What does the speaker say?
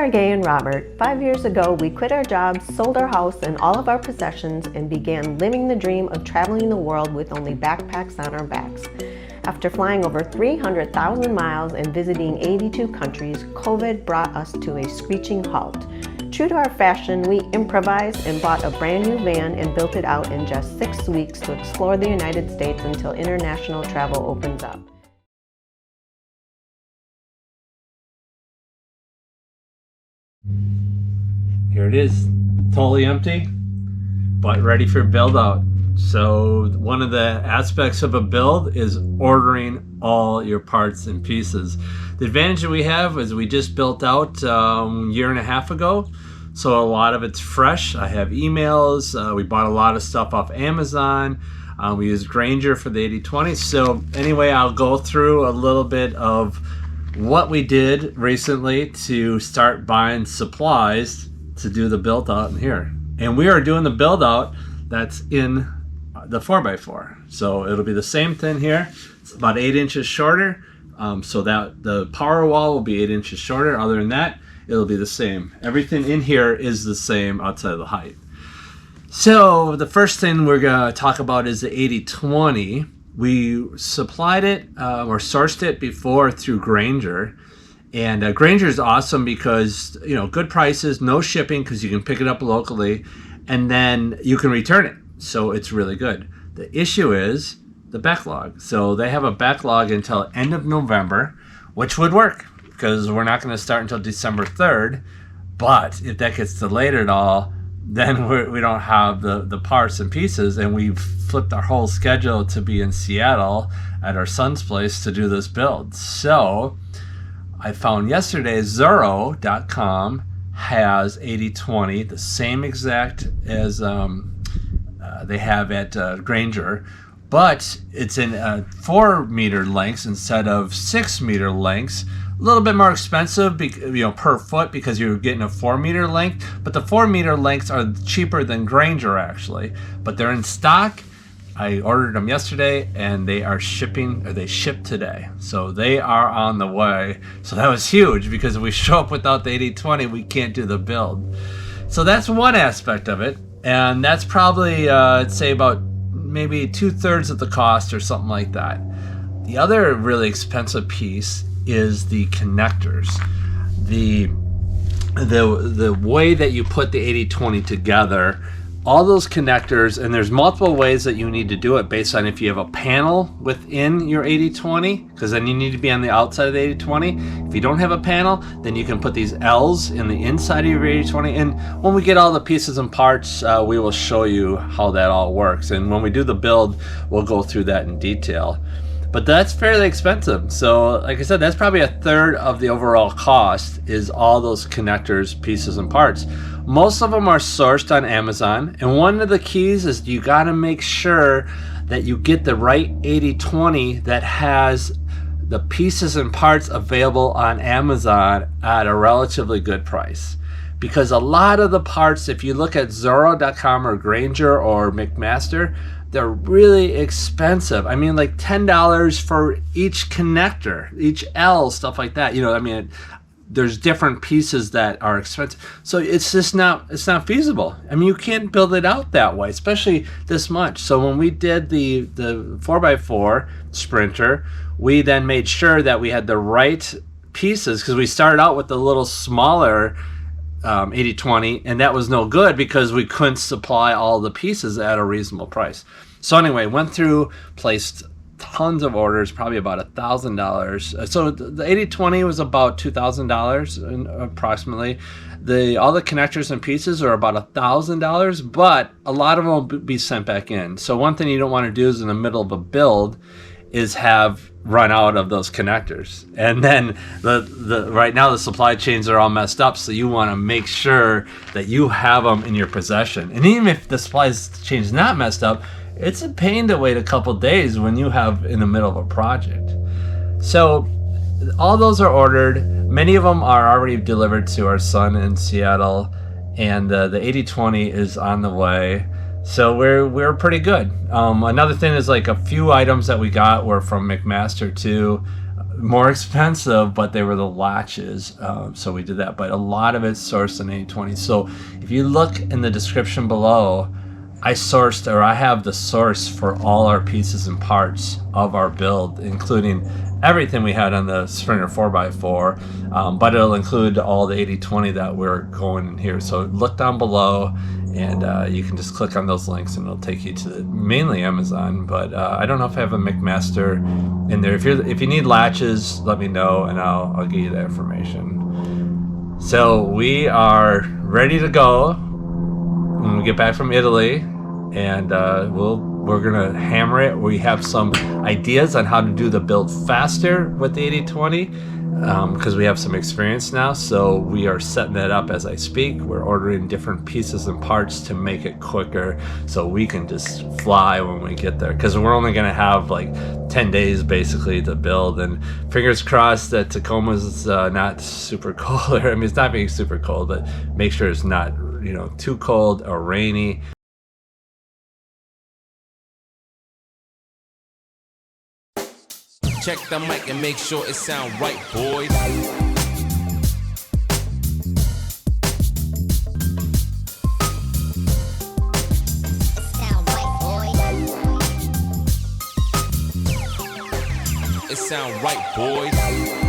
Gay and Robert. 5 years ago, we quit our jobs, sold our house and all of our possessions, and began living the dream of traveling the world with only backpacks on our backs. After flying over 300,000 miles and visiting 82 countries, COVID brought us to a screeching halt. True to our fashion, we improvised and bought a brand new van and built it out in just 6 weeks to explore the United States until international travel opens up. Here it is, totally empty, but ready for build out. So one of the aspects of a build is ordering all your parts and pieces. The advantage that we have is we just built out a year and a half ago. So a lot of it's fresh. I have emails. We bought a lot of stuff off Amazon. We use Grainger for the 80/20. So anyway, I'll go through a little bit of what we did recently to start buying supplies to do the build out in here. And we are doing the build out that's in the 4x4. So it'll be the same thing here. It's about 8 inches shorter. So that the power wall will be 8 inches shorter. Other than that, it'll be the same. Everything in here is the same outside of the height. So the first thing we're gonna talk about is the 80/20. We supplied it or sourced it before through Grainger. And Grainger is awesome because, you know, good prices, no shipping because you can pick it up locally, and then you can return it. So it's really good. The issue is the backlog. So they have a backlog until end of November, which would work because we're not going to start until December 3rd. But if that gets delayed at all, then we don't have the parts and pieces, and we've flipped our whole schedule to be in Seattle at our son's place to do this build. So I found yesterday Zoro.com has 80/20, the same exact as they have at Grainger, but it's in 4-meter lengths instead of 6-meter lengths. A little bit more expensive, per foot because you're getting a 4-meter length, but the 4-meter lengths are cheaper than Grainger actually, but they're in stock. I ordered them yesterday and they are shipping, or they shipped today. So they are on the way. So that was huge because if we show up without the 80/20, we can't do the build. So that's one aspect of it. And that's probably, I'd say about maybe 2/3 of the cost or something like that. The other really expensive piece is the connectors. The way that you put the 80/20 together, all those connectors, and there's multiple ways that you need to do it based on if you have a panel within your 80/20, because then you need to be on the outside of the 80/20. If you don't have a panel, then you can put these L's in the inside of your 80/20. And when we get all the pieces and parts, we will show you how that all works. And when we do the build, we'll go through that in detail. But that's fairly expensive. So like I said, that's probably 1/3 of the overall cost is all those connectors, pieces, and parts. Most of them are sourced on Amazon. And one of the keys is you gotta make sure that you get the right 80/20 that has the pieces and parts available on Amazon at a relatively good price. Because a lot of the parts, if you look at Zoro.com or Grainger or McMaster, they're really expensive. I mean, like $10 for each connector, each L, stuff like that. There's different pieces that are expensive. So it's just it's not feasible. I mean, you can't build it out that way, especially this much. So when we did the 4x4 Sprinter, we then made sure that we had the right pieces because we started out with the little smaller 80/20, and that was no good because we couldn't supply all the pieces at a reasonable price. So anyway, went through, placed tons of orders, probably about $1,000. So the 80/20 was about $2,000 approximately. All the connectors and pieces are about $1,000, but a lot of them will be sent back in. So one thing you don't want to do is in the middle of a build is have run out of those connectors. And then right now the supply chains are all messed up, so you want to make sure that you have them in your possession. And even if the supply chain is not messed up, it's a pain to wait a couple days when you have in the middle of a project. So all those are ordered. Many of them are already delivered to our son in Seattle, and the 80/20 is on the way. So we're pretty good. Another thing is like a few items that we got were from McMaster too. more expensive, but they were the latches, so we did that. But a lot of it's sourced in 80/20. So if you look in the description below, I have the source for all our pieces and parts of our build, including everything we had on the Sprinter 4x4, but it'll include all the 80/20 that we're going in here. So look down below, and you can just click on those links and it'll take you to mainly Amazon, but I don't know if I have a McMaster in there. If you need latches, let me know and I'll give you that information. So we are ready to go when we get back from Italy, and we're gonna hammer it. We have some ideas on how to do the build faster with the 80/20 because we have some experience now, so we are setting that up as I speak. We're ordering different pieces and parts to make it quicker so we can just fly when we get there, because we're only gonna have like 10 days basically to build, and fingers crossed that Tacoma's not super cold. I mean, it's not being super cold, but make sure it's not, you know, too cold or rainy. Check the mic and make sure it sound right, boys. It sound right, boys.